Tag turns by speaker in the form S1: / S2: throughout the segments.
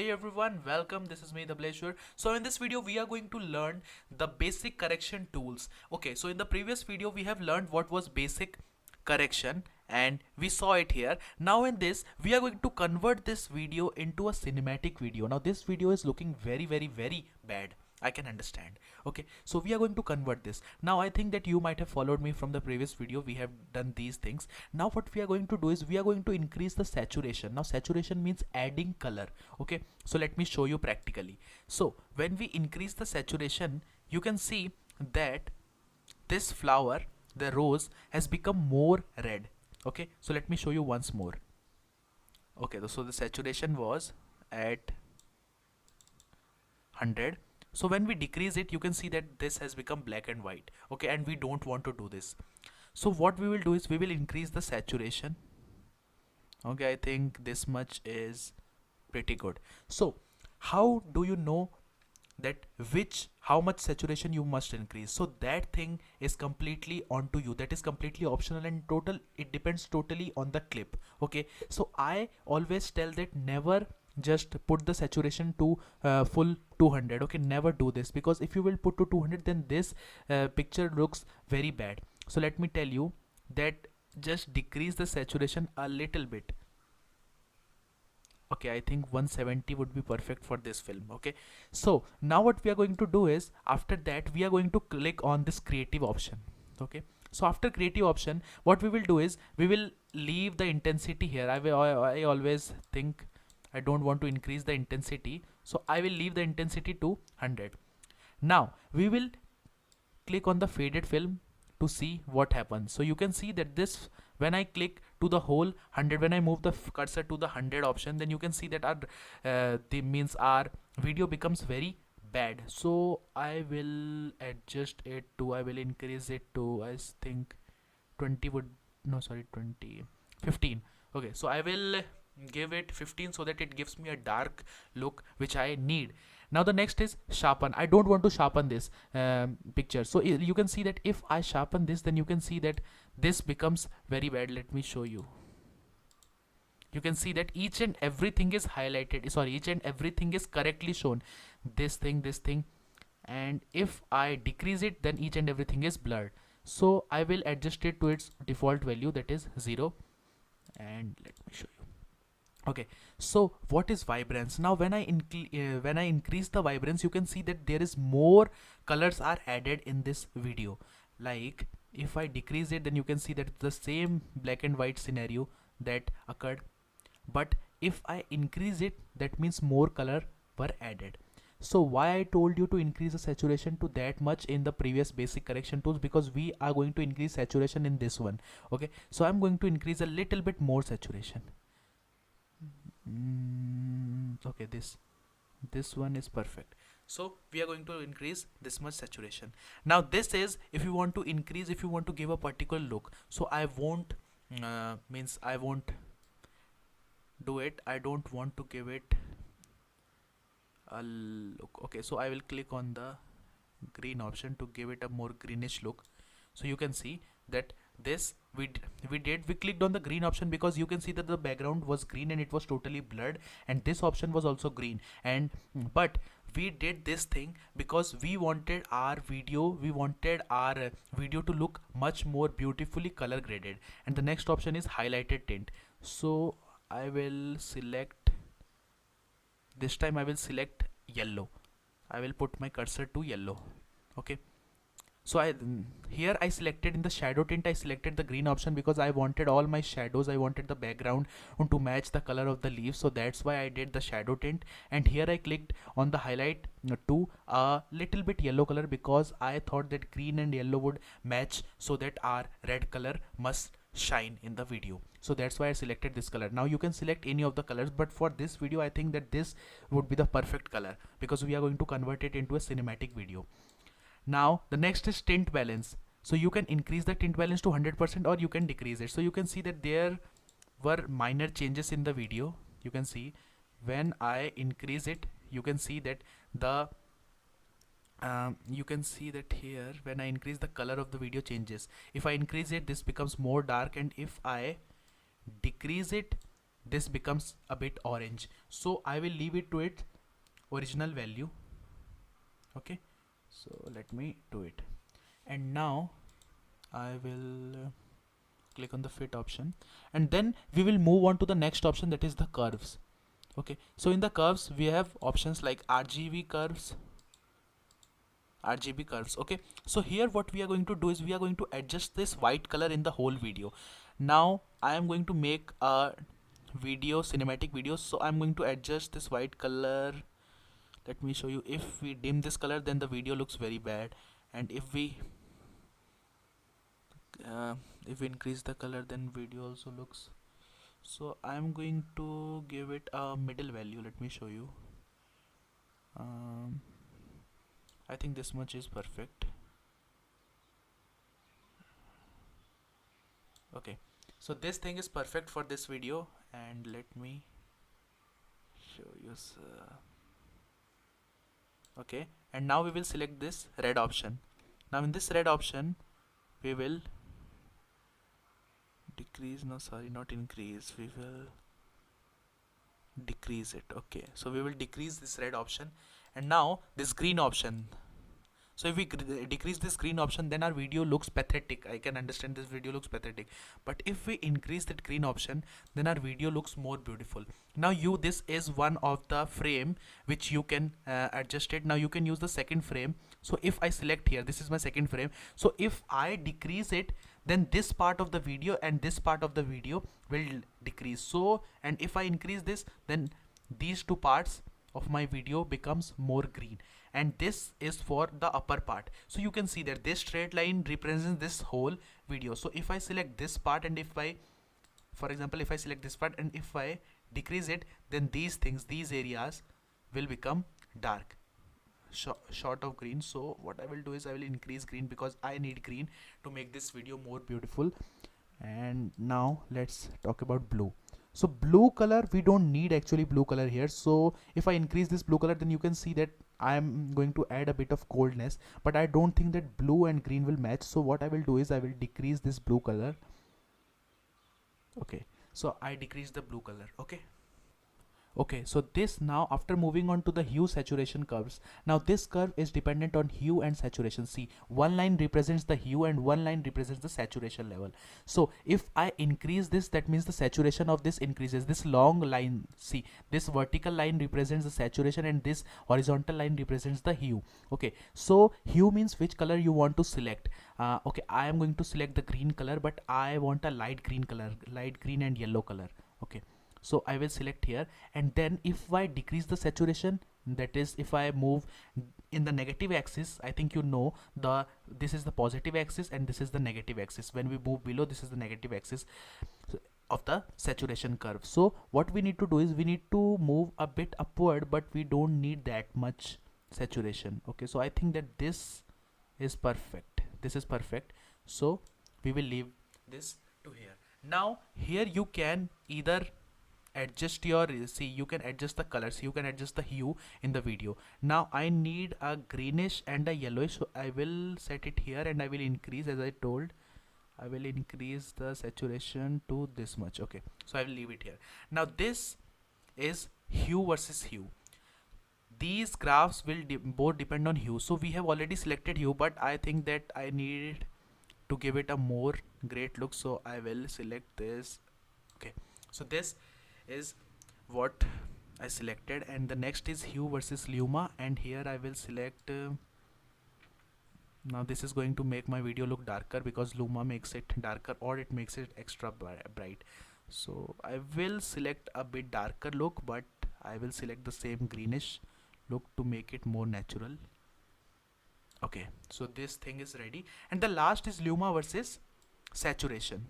S1: Hey everyone, welcome. This is me, the Blazure. So in this video, we are going to learn the basic correction tools. Okay, so in the previous video, we have learned what was basic correction and we saw it here. Now in this, we are going to convert this video into a cinematic video. Now this video is looking very bad. I can understand. Okay, so we are going to convert this. Now I think that you might have followed me from the previous video. We have done these things. Now what we are going to do is we are going to increase the saturation. Now saturation means adding color. Okay, so let me show you practically. So when we increase the saturation, you can see that this flower, the rose, has become more red. Okay, so let me show you once more. Okay, so the saturation was at 100. So when we decrease it, you can see that this has become black and white. Okay, and we don't want to do this. So what we will do is we will increase the saturation. Okay, I think this much is pretty good. So how do you know that how much saturation you must increase? So that thing is completely onto you. That is completely optional and it depends totally on the clip. Okay, so I always tell that never just put the saturation to full 200. Okay, never do this, because if you will put to 200, then this picture looks very bad. So let me tell you that just decrease the saturation a little bit. Okay, I think 170 would be perfect for this film. Okay, so now what we are going to do is, after that we are going to click on this creative option. Okay, so after creative option, what we will do is we will leave the intensity here. I always think I don't want to increase the intensity, so I will leave the intensity to 100. Now we will click on the faded film to see what happens. So you can see that this, when I click to the whole 100, when I move the cursor to the 100 option, then you can see that our video becomes very bad. So I will adjust it to, I will increase it to, I think 20 would, no sorry, 20, 15. Okay, so I will give it 15 so that it gives me a dark look which I need. Now the next is sharpen. I don't want to sharpen this picture. So you can see that if I sharpen this, then you can see that this becomes very bad. Let me show you. You can see that each and everything is highlighted. Sorry, each and everything is correctly shown. This thing. And if I decrease it, then each and everything is blurred. So I will adjust it to its default value, that is 0. And let me show you. Okay, so what is vibrance? Now when I increase the vibrance, you can see that there is more colors are added in this video. Like if I decrease it, then you can see that the same black and white scenario that occurred, but if I increase it, that means more color were added. So why I told you to increase the saturation to that much in the previous basic correction tools, because we are going to increase saturation in this one. Okay, so I'm going to increase a little bit more saturation. Okay, this one is perfect. So we are going to increase this much saturation. Now this is if you want to increase, if you want to give a particular look. So I won't I won't do it. I don't want to give it a look. Okay, so I will click on the green option to give it a more greenish look. So you can see that this we clicked on the green option because you can see that the background was green and it was totally blurred, and this option was also green. And but we did this thing because we wanted our video to look much more beautifully color graded. And the next option is highlighted tint. So I will select, this time I will select yellow. I will put my cursor to yellow. Okay, so here I selected in the shadow tint, I selected the green option because I wanted all my shadows, I wanted the background to match the color of the leaves. So that's why I did the shadow tint. And here I clicked on the highlight to a little bit yellow color, because I thought that green and yellow would match, so that our red color must shine in the video. So that's why I selected this color. Now you can select any of the colors, but for this video I think that this would be the perfect color, because we are going to convert it into a cinematic video. Now the next is tint balance. So you can increase the tint balance to 100% or you can decrease it. So you can see that there were minor changes in the video. You can see when I increase it, you can see that you can see that here when I increase, the color of the video changes. If I increase it, this becomes more dark, and if I decrease it, this becomes a bit orange. So I will leave it to its original value. Okay, so let me do it. And now I will click on the fit option, and then we will move on to the next option, that is the curves. Okay, so in the curves we have options like RGB curves. Okay, so here what we are going to do is we are going to adjust this white color in the whole video. Now I am going to make a cinematic video, so I'm going to adjust this white color. Let me show you. If we dim this color, then the video looks very bad, and if we increase the color, then video also looks. So I'm going to give it a middle value. Let me show you. I think this much is perfect. Okay, so this thing is perfect for this video, and let me show you. Okay, and now we will select this red option. Now in this red option we will decrease, no sorry, not increase, we will decrease it. Okay, so we will decrease this red option, and now this green option. So if we decrease this green option, then our video looks pathetic. I can understand this video looks pathetic, but if we increase that green option, then our video looks more beautiful. Now this is one of the frame which you can adjust it. Now you can use the second frame. So if I select here, this is my second frame. So if I decrease it, then this part of the video and this part of the video will decrease. So, and if I increase this, then these two parts of my video becomes more green, and this is for the upper part. So you can see that this straight line represents this whole video. So if I select this part, and if I, for example, if I select this part and if I decrease it, then these areas will become dark, short of green. So what I will do is I will increase green, because I need green to make this video more beautiful. And now let's talk about blue. So blue color, we don't need actually blue color here. So if I increase this blue color, then you can see that I am going to add a bit of coldness, but I don't think that blue and green will match. So what I will do is I will decrease this blue color. Okay, so I decrease the blue color. Okay, so this, now after moving on to the hue saturation curves, now this curve is dependent on hue and saturation. See, one line represents the hue and one line represents the saturation level. So if I increase this, that means the saturation of this increases. This long line, see, this vertical line represents the saturation and this horizontal line represents the hue. Okay, so hue means which color you want to select. Okay, I am going to select the green color, but I want a light green color, light green and yellow color. Okay, so I will select here, and then if I decrease the saturation, that is if I move in the negative axis, I think you know this is the positive axis and this is the negative axis. When we move below, this is the negative axis of the saturation curve. So what we need to do is we need to move a bit upward, but we don't need that much saturation. Okay, so I think that this is perfect. This is perfect. So we will leave this to here. Now here you can either adjust your, see, you can adjust the colors, you can adjust the hue in the video. Now I need a greenish and a yellowish, so I will set it here and I will increase, as I told, I will increase the saturation to this much. Okay, so I will leave it here. Now this is hue versus hue. These graphs will both depend on hue. So we have already selected hue, but I think that I need to give it a more great look, so I will select this. Okay, so this is what I selected, and the next is hue versus luma, and here I will select now this is going to make my video look darker because luma makes it darker or it makes it extra bright. So I will select a bit darker look, but I will select the same greenish look to make it more natural. Okay, so this thing is ready, and the last is luma versus saturation.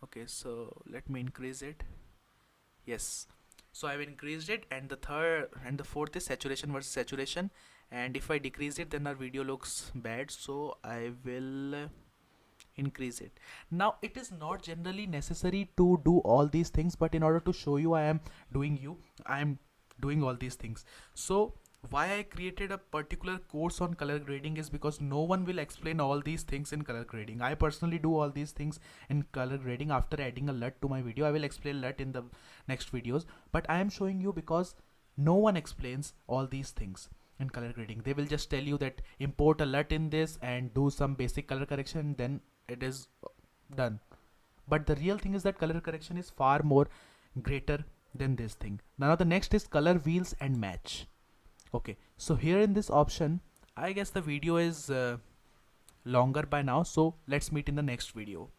S1: Okay, so let me increase it. Yes, so I've increased it, and the third and the fourth is saturation versus saturation, and if I decrease it, then our video looks bad, so I will increase it. Now it is not generally necessary to do all these things, but in order to show you I am doing all these things. So why I created a particular course on color grading is because no one will explain all these things in color grading. I personally do all these things in color grading. After adding a LUT to my video, I will explain LUT in the next videos, but I am showing you because no one explains all these things in color grading. They will just tell you that import a LUT in this and do some basic color correction, then it is done. But the real thing is that color correction is far more greater than this thing. Now the next is color wheels and match. Okay, so here in this option, I guess the video is longer by now, so let's meet in the next video.